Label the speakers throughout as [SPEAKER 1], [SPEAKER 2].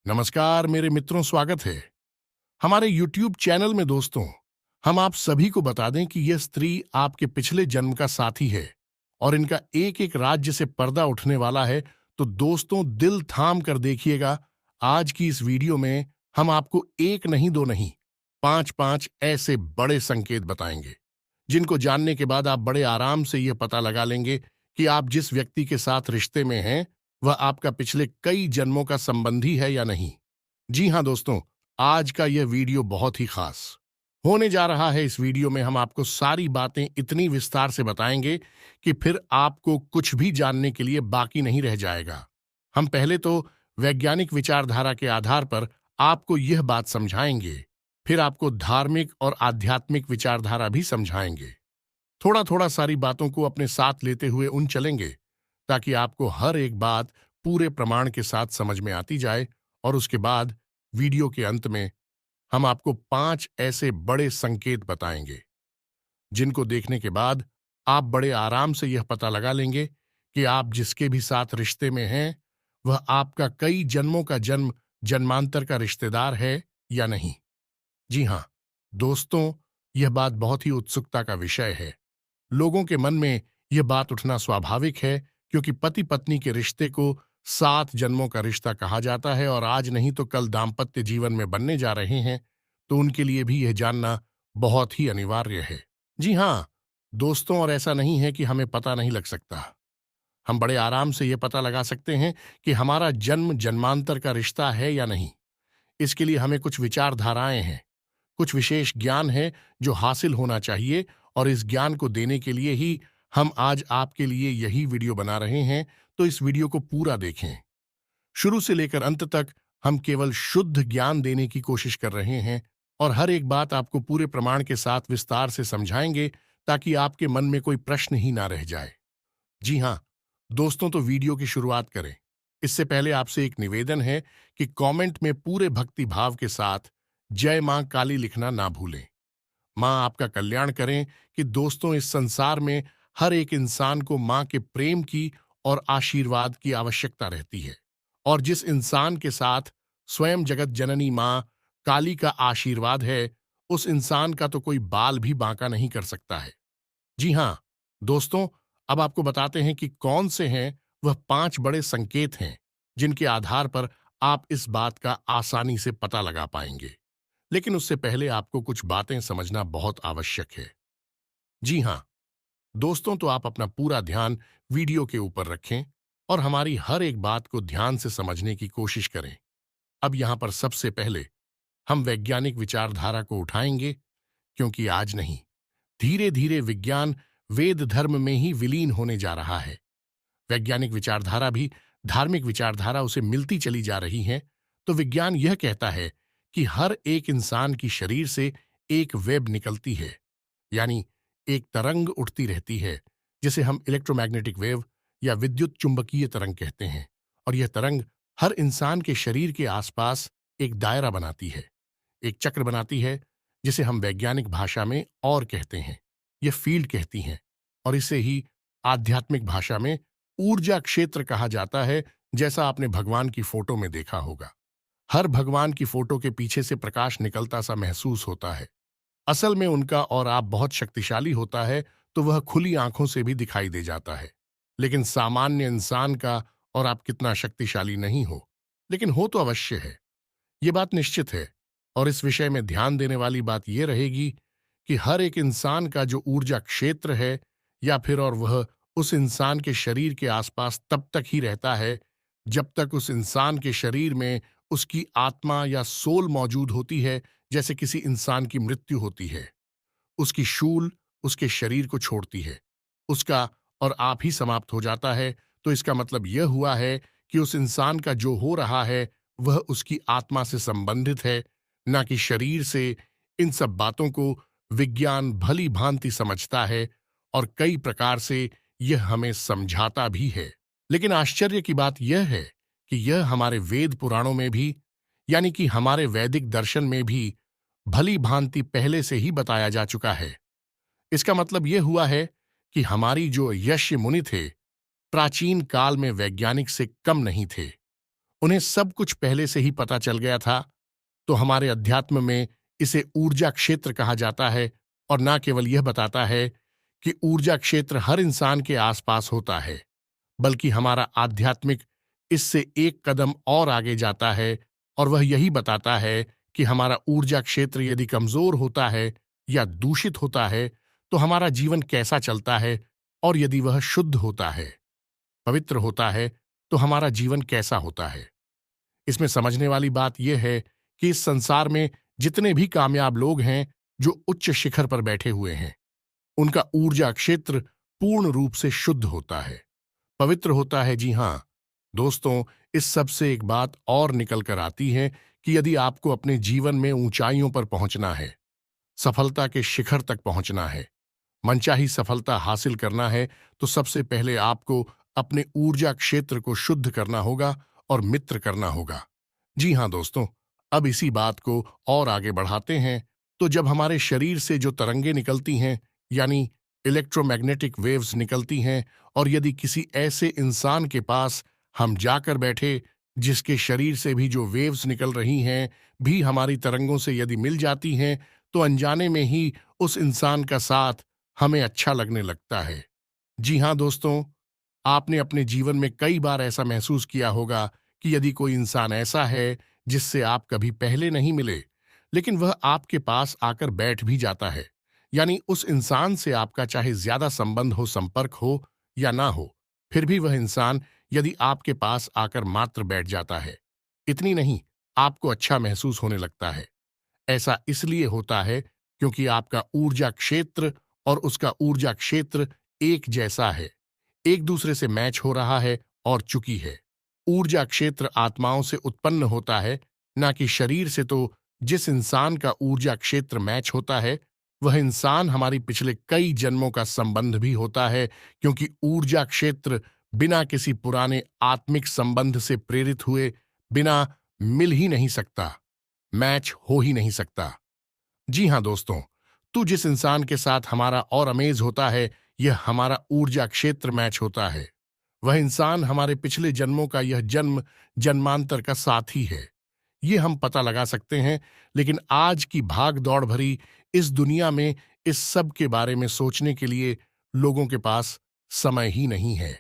[SPEAKER 1] नमस्कार मेरे मित्रों, स्वागत है हमारे YouTube चैनल में। दोस्तों, हम आप सभी को बता दें कि यह स्त्री आपके पिछले जन्म का साथी है और इनका एक एक राज्य से पर्दा उठने वाला है। तो दोस्तों, दिल थाम कर देखिएगा। आज की इस वीडियो में हम आपको एक नहीं, दो नहीं, पांच पांच ऐसे बड़े संकेत बताएंगे जिनको जानने के बाद आप बड़े आराम से यह पता लगा लेंगे कि आप जिस व्यक्ति के साथ रिश्ते में हैं वह आपका पिछले कई जन्मों का संबंधी है या नहीं। जी हां दोस्तों, आज का यह वीडियो बहुत ही खास होने जा रहा है। इस वीडियो में हम आपको सारी बातें इतनी विस्तार से बताएंगे कि फिर आपको कुछ भी जानने के लिए बाकी नहीं रह जाएगा। हम पहले तो वैज्ञानिक विचारधारा के आधार पर आपको यह बात समझाएंगे, फिर आपको धार्मिक और आध्यात्मिक विचारधारा भी समझाएंगे। थोड़ा थोड़ा सारी बातों को अपने साथ लेते हुए उन चलेंगे ताकि आपको हर एक बात पूरे प्रमाण के साथ समझ में आती जाए। और उसके बाद वीडियो के अंत में हम आपको 5 ऐसे बड़े संकेत बताएंगे जिनको देखने के बाद आप बड़े आराम से यह पता लगा लेंगे कि आप जिसके भी साथ रिश्ते में हैं वह आपका कई जन्मों का जन्मांतर का रिश्तेदार है या नहीं। जी हां दोस्तों, यह बात बहुत ही उत्सुकता का विषय है। लोगों के मन में यह बात उठना स्वाभाविक है, क्योंकि पति पत्नी के रिश्ते को 7 जन्मों का रिश्ता कहा जाता है और आज नहीं तो कल दाम्पत्य जीवन में बनने जा रहे हैं, तो उनके लिए भी यह जानना बहुत ही अनिवार्य है। जी हां दोस्तों, और ऐसा नहीं है कि हमें पता नहीं लग सकता। हम बड़े आराम से यह पता लगा सकते हैं कि हमारा जन्म जन्मांतर का रिश्ता है या नहीं। इसके लिए हमें कुछ विचारधाराएं हैं, कुछ विशेष ज्ञान है जो हासिल होना चाहिए, और इस ज्ञान को देने के लिए ही हम आज आपके लिए यही वीडियो बना रहे हैं। तो इस वीडियो को पूरा देखें, शुरू से लेकर अंत तक। हम केवल शुद्ध ज्ञान देने की कोशिश कर रहे हैं और हर एक बात आपको पूरे प्रमाण के साथ विस्तार से समझाएंगे ताकि आपके मन में कोई प्रश्न ही ना रह जाए। जी हां दोस्तों, तो वीडियो की शुरुआत करें। इससे पहले आपसे एक निवेदन है कि कमेंट में पूरे भक्ति भाव के साथ जय मां काली लिखना ना भूलें। मां आपका कल्याण करें। कि दोस्तों, इस संसार में हर एक इंसान को मां के प्रेम की और आशीर्वाद की आवश्यकता रहती है, और जिस इंसान के साथ स्वयं जगत जननी मां काली का आशीर्वाद है, उस इंसान का तो कोई बाल भी बांका नहीं कर सकता है। जी हां दोस्तों, अब आपको बताते हैं कि कौन से हैं वह 5 बड़े संकेत हैं जिनके आधार पर आप इस बात का आसानी से पता लगा पाएंगे। लेकिन उससे पहले आपको कुछ बातें समझना बहुत आवश्यक है। जी हां दोस्तों, तो आप अपना पूरा ध्यान वीडियो के ऊपर रखें और हमारी हर एक बात को ध्यान से समझने की कोशिश करें। अब यहां पर सबसे पहले हम वैज्ञानिक विचारधारा को उठाएंगे, क्योंकि आज नहीं, धीरे धीरे विज्ञान वेद धर्म में ही विलीन होने जा रहा है। वैज्ञानिक विचारधारा भी धार्मिक विचारधारा उसे मिलती चली जा रही है। तो विज्ञान यह कहता है कि हर एक इंसान की शरीर से एक वेब निकलती है, यानी एक तरंग उठती रहती है, जिसे हम इलेक्ट्रोमैग्नेटिक वेव या विद्युत चुंबकीय तरंग कहते हैं। और यह तरंग हर इंसान के शरीर के आसपास एक दायरा बनाती है, एक चक्र बनाती है, जिसे हम वैज्ञानिक भाषा में और कहते हैं, यह फील्ड कहती हैं। और इसे ही आध्यात्मिक भाषा में ऊर्जा क्षेत्र कहा जाता है, जैसा आपने भगवान की फोटो में देखा होगा। हर भगवान की फोटो के पीछे से प्रकाश निकलता सा महसूस होता है। असल में उनका और आप बहुत शक्तिशाली होता है, तो वह खुली आंखों से भी दिखाई दे जाता है। लेकिन सामान्य इंसान का और आप कितना शक्तिशाली नहीं हो, लेकिन हो तो अवश्य है, ये बात निश्चित है। और इस विषय में ध्यान देने वाली बात यह रहेगी कि हर एक इंसान का जो ऊर्जा क्षेत्र है, या फिर और वह उस इंसान के शरीर के आसपास तब तक ही रहता है जब तक उस इंसान के शरीर में उसकी आत्मा या सोल मौजूद होती है। जैसे किसी इंसान की मृत्यु होती है, उसकी शूल उसके शरीर को छोड़ती है, उसका और आप ही समाप्त हो जाता है। तो इसका मतलब यह हुआ है कि उस इंसान का जो हो रहा है वह उसकी आत्मा से संबंधित है, ना कि शरीर से। इन सब बातों को विज्ञान भली भांति समझता है और कई प्रकार से यह हमें समझाता भी है। लेकिन आश्चर्य की बात यह है कि यह हमारे वेद पुराणों में भी, यानी कि हमारे वैदिक दर्शन में भी भली भांति पहले से ही बताया जा चुका है। इसका मतलब यह हुआ है कि हमारी जो यक्ष मुनि थे, प्राचीन काल में वैज्ञानिक से कम नहीं थे। उन्हें सब कुछ पहले से ही पता चल गया था। तो हमारे अध्यात्म में इसे ऊर्जा क्षेत्र कहा जाता है, और ना केवल यह बताता है कि ऊर्जा क्षेत्र हर इंसान के आसपास होता है, बल्कि हमारा आध्यात्मिक इससे एक कदम और आगे जाता है, और वह यही बताता है कि हमारा ऊर्जा क्षेत्र यदि कमजोर होता है या दूषित होता है तो हमारा जीवन कैसा चलता है, और यदि वह शुद्ध होता है, पवित्र होता है, तो हमारा जीवन कैसा होता है। इसमें समझने वाली बात यह है कि इस संसार में जितने भी कामयाब लोग हैं जो उच्च शिखर पर बैठे हुए हैं, उनका ऊर्जा क्षेत्र पूर्ण रूप से शुद्ध होता है, पवित्र होता है। जी हां दोस्तों, इस सब से एक बात और निकल कर आती है कि यदि आपको अपने जीवन में ऊंचाइयों पर पहुंचना है, सफलता के शिखर तक पहुंचना है, मनचाही सफलता हासिल करना है, तो सबसे पहले आपको अपने ऊर्जा क्षेत्र को शुद्ध करना होगा और मित्र करना होगा। जी हां दोस्तों, अब इसी बात को और आगे बढ़ाते हैं। तो जब हमारे शरीर से जो तरंगे निकलती हैं, यानी इलेक्ट्रोमैग्नेटिक वेव्स निकलती हैं, और यदि किसी ऐसे इंसान के पास हम जाकर बैठे जिसके शरीर से भी जो वेव्स निकल रही हैं भी हमारी तरंगों से यदि मिल जाती हैं, तो अनजाने में ही उस इंसान का साथ हमें अच्छा लगने लगता है। जी हां दोस्तों, आपने अपने जीवन में कई बार ऐसा महसूस किया होगा कि यदि कोई इंसान ऐसा है जिससे आप कभी पहले नहीं मिले, लेकिन वह आपके पास आकर बैठ भी जाता है, यानी उस इंसान से आपका चाहे ज्यादा संबंध हो, संपर्क हो या ना हो, फिर भी वह इंसान यदि आपके पास आकर मात्र बैठ जाता है, इतनी नहीं, आपको अच्छा महसूस होने लगता है। ऐसा इसलिए होता है क्योंकि आपका ऊर्जा क्षेत्र और उसका ऊर्जा क्षेत्र एक जैसा है, एक दूसरे से मैच हो रहा है और चुकी है। ऊर्जा क्षेत्र आत्माओं से उत्पन्न होता है, ना कि शरीर से। तो जिस इंसान का ऊर्जा क्षेत्र मैच होता है, वह इंसान हमारी पिछले कई जन्मों का संबंध भी होता है, क्योंकि ऊर्जा क्षेत्र बिना किसी पुराने आत्मिक संबंध से प्रेरित हुए बिना मिल ही नहीं सकता, मैच हो ही नहीं सकता। जी हां दोस्तों, तू जिस इंसान के साथ हमारा और अमेज होता है, यह हमारा ऊर्जा क्षेत्र मैच होता है। वह इंसान हमारे पिछले जन्मों का यह जन्म जन्मांतर का साथी है। ये हम पता लगा सकते हैं, लेकिन आज की भाग दौड़ भरी इस दुनिया में इस सब के बारे में सोचने के लिए लोगों के पास समय ही नहीं है।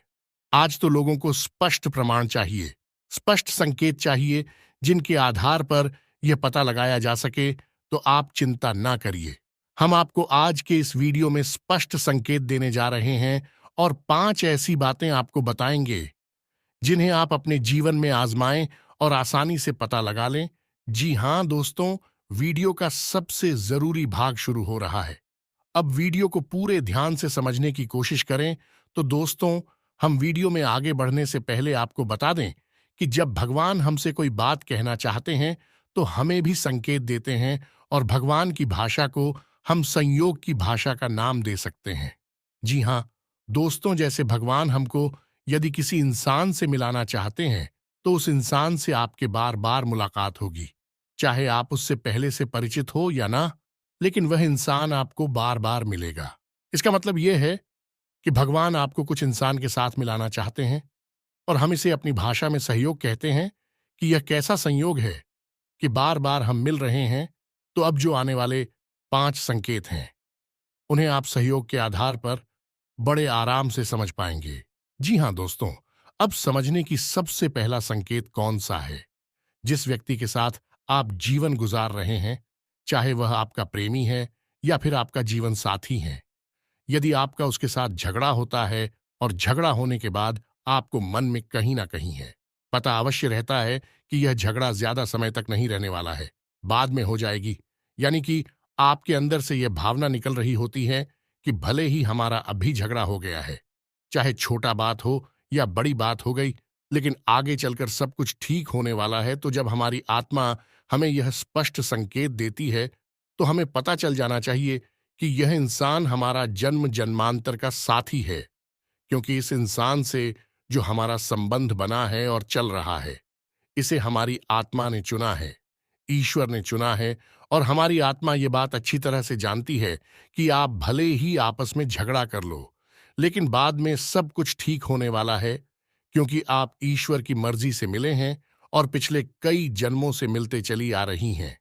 [SPEAKER 1] आज तो लोगों को स्पष्ट प्रमाण चाहिए, स्पष्ट संकेत चाहिए, जिनके आधार पर यह पता लगाया जा सके। तो आप चिंता ना करिए, हम आपको आज के इस वीडियो में स्पष्ट संकेत देने जा रहे हैं, और 5 ऐसी बातें आपको बताएंगे जिन्हें आप अपने जीवन में आजमाएं और आसानी से पता लगा लें। जी हां दोस्तों, वीडियो का सबसे जरूरी भाग शुरू हो रहा है। अब वीडियो को पूरे ध्यान से समझने की कोशिश करें। तो दोस्तों, हम वीडियो में आगे बढ़ने से पहले आपको बता दें कि जब भगवान हमसे कोई बात कहना चाहते हैं, तो हमें भी संकेत देते हैं, और भगवान की भाषा को हम संयोग की भाषा का नाम दे सकते हैं। जी हां दोस्तों, जैसे भगवान हमको यदि किसी इंसान से मिलाना चाहते हैं, तो उस इंसान से आपके बार बार मुलाकात होगी, चाहे आप उससे पहले से परिचित हो या ना, लेकिन वह इंसान आपको बार बार मिलेगा। इसका मतलब यह है कि भगवान आपको कुछ इंसान के साथ मिलाना चाहते हैं, और हम इसे अपनी भाषा में सहयोग कहते हैं कि यह कैसा संयोग है कि बार बार हम मिल रहे हैं। तो अब जो आने वाले 5 संकेत हैं, उन्हें आप सहयोग के आधार पर बड़े आराम से समझ पाएंगे। जी हां दोस्तों, अब समझने की सबसे पहला संकेत कौन सा है। जिस व्यक्ति के साथ आप जीवन गुजार रहे हैं, चाहे वह आपका प्रेमी है या फिर आपका जीवन साथी है, यदि आपका उसके साथ झगड़ा होता है, और झगड़ा होने के बाद आपको मन में कहीं ना कहीं है, पता अवश्य रहता है कि यह झगड़ा ज्यादा समय तक नहीं रहने वाला है, बाद में हो जाएगी, यानी कि आपके अंदर से यह भावना निकल रही होती है कि भले ही हमारा अभी झगड़ा हो गया है, चाहे छोटा बात हो या बड़ी बात हो गई, लेकिन आगे चलकर सब कुछ ठीक होने वाला है। तो जब हमारी आत्मा हमें यह स्पष्ट संकेत देती है, तो हमें पता चल जाना चाहिए कि यह इंसान हमारा जन्म जन्मांतर का साथी है, क्योंकि इस इंसान से जो हमारा संबंध बना है और चल रहा है, इसे हमारी आत्मा ने चुना है, ईश्वर ने चुना है। और हमारी आत्मा ये बात अच्छी तरह से जानती है कि आप भले ही आपस में झगड़ा कर लो, लेकिन बाद में सब कुछ ठीक होने वाला है, क्योंकि आप ईश्वर की मर्जी से मिले हैं, और पिछले कई जन्मों से मिलते चली आ रही हैं।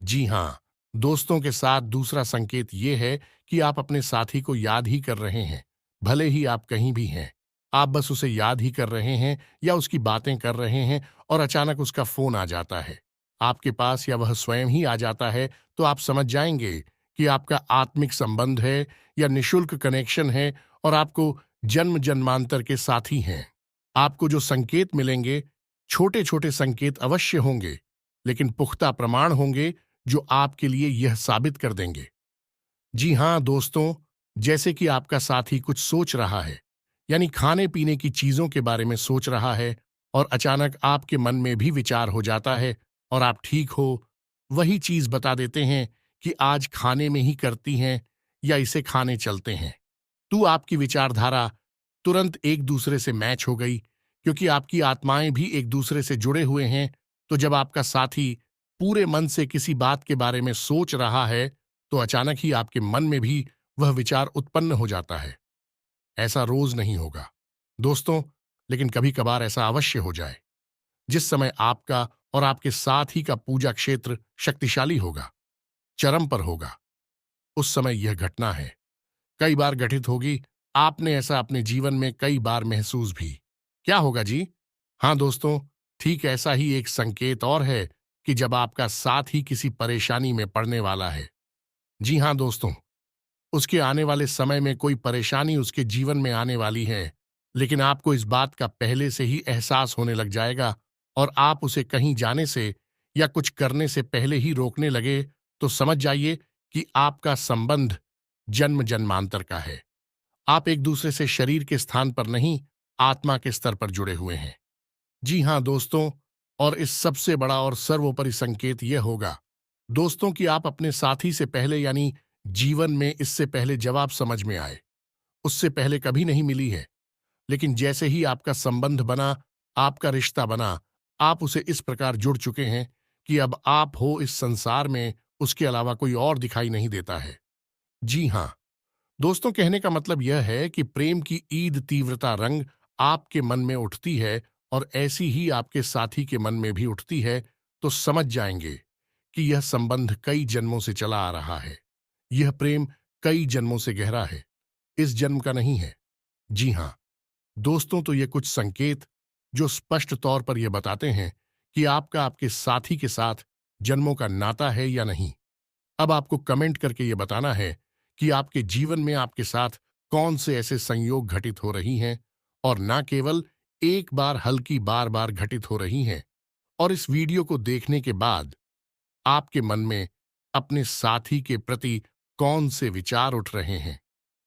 [SPEAKER 1] जी हाँ, दोस्तों के साथ दूसरा संकेत ये है कि आप अपने साथी को याद ही कर रहे हैं, भले ही आप कहीं भी हैं। आप बस उसे याद ही कर रहे हैं या उसकी बातें कर रहे हैं और अचानक उसका फोन आ जाता है आपके पास या वह स्वयं ही आ जाता है, तो आप समझ जाएंगे कि आपका आत्मिक संबंध है या निशुल्क कनेक्शन है और आपको जन्म जन्मांतर के साथी हैं। आपको जो संकेत मिलेंगे, छोटे छोटे संकेत अवश्य होंगे, लेकिन पुख्ता प्रमाण होंगे जो आपके लिए यह साबित कर देंगे। जी हां दोस्तों, जैसे कि आपका साथी कुछ सोच रहा है, यानी खाने पीने की चीजों के बारे में सोच रहा है और अचानक आपके मन में भी विचार हो जाता है और आप ठीक हो वही चीज बता देते हैं कि आज खाने में ही करती हैं या इसे खाने चलते हैं। तो आपकी विचारधारा तुरंत एक दूसरे से मैच हो गई, क्योंकि आपकी आत्माएं भी एक दूसरे से जुड़े हुए हैं। तो जब आपका साथी पूरे मन से किसी बात के बारे में सोच रहा है, तो अचानक ही आपके मन में भी वह विचार उत्पन्न हो जाता है। ऐसा रोज नहीं होगा दोस्तों, लेकिन कभी कभार ऐसा अवश्य हो जाए। जिस समय आपका और आपके साथी का पूजा क्षेत्र शक्तिशाली होगा, चरम पर होगा, उस समय यह घटना है कई बार घटित होगी। आपने ऐसा अपने जीवन में कई बार महसूस भी। क्या होगा जी? हाँ दोस्तों, ठीक ऐसा ही एक संकेत और है कि जब आपका साथी किसी परेशानी में पड़ने वाला है। जी हाँ दोस्तों, उसके आने वाले समय में कोई परेशानी उसके जीवन में आने वाली है, लेकिन आपको इस बात का पहले से ही एहसास होने लग जाएगा और आप उसे कहीं जाने से या कुछ करने से पहले ही रोकने लगे, तो समझ जाइए कि आपका संबंध जन्म जन्मांतर का है। आप एक दूसरे से शरीर के स्थान पर नहीं, आत्मा के स्तर पर जुड़े हुए हैं। जी हां दोस्तों, और इस सबसे बड़ा और सर्वोपरि संकेत यह होगा दोस्तों कि आप अपने साथी से पहले, यानी जीवन में इससे पहले जवाब समझ में आए, उससे पहले कभी नहीं मिली है। लेकिन जैसे ही आपका संबंध बना, आपका रिश्ता बना, आप उसे इस प्रकार जुड़ चुके हैं कि अब आप हो इस संसार में, उसके अलावा कोई और दिखाई नहीं देता है। जी हां दोस्तों, कहने का मतलब यह है कि प्रेम की ईद तीव्रता रंग आपके मन में उठती है और ऐसी ही आपके साथी के मन में भी उठती है, तो समझ जाएंगे कि यह संबंध कई जन्मों से चला आ रहा है। यह प्रेम कई जन्मों से गहरा है, इस जन्म का नहीं है। जी हां दोस्तों, तो ये कुछ संकेत जो स्पष्ट तौर पर यह बताते हैं कि आपका आपके साथी के साथ जन्मों का नाता है या नहीं। अब आपको कमेंट करके ये बताना है कि आपके जीवन में आपके साथ कौन से ऐसे संयोग घटित हो रही हैं और ना केवल एक बार हल्की बार बार घटित हो रही हैं। और इस वीडियो को देखने के बाद आपके मन में अपने साथी के प्रति कौन से विचार उठ रहे हैं?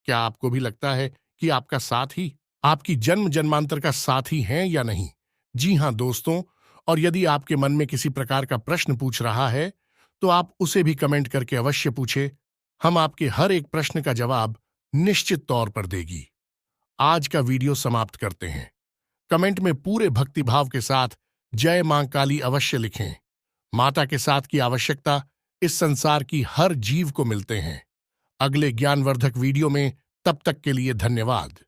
[SPEAKER 1] क्या आपको भी लगता है कि आपका साथी आपकी जन्म जन्मांतर का साथी है या नहीं? जी हां दोस्तों, और यदि आपके मन में किसी प्रकार का प्रश्न पूछ रहा है, तो आप उसे भी कमेंट करके अवश्य पूछे। हम आपके हर एक प्रश्न का जवाब निश्चित तौर पर देगी। आज का वीडियो समाप्त करते हैं। कमेंट में पूरे भक्तिभाव के साथ जय मां काली अवश्य लिखें। माता के साथ की आवश्यकता इस संसार की हर जीव को मिलते हैं। अगले ज्ञानवर्धक वीडियो में, तब तक के लिए धन्यवाद।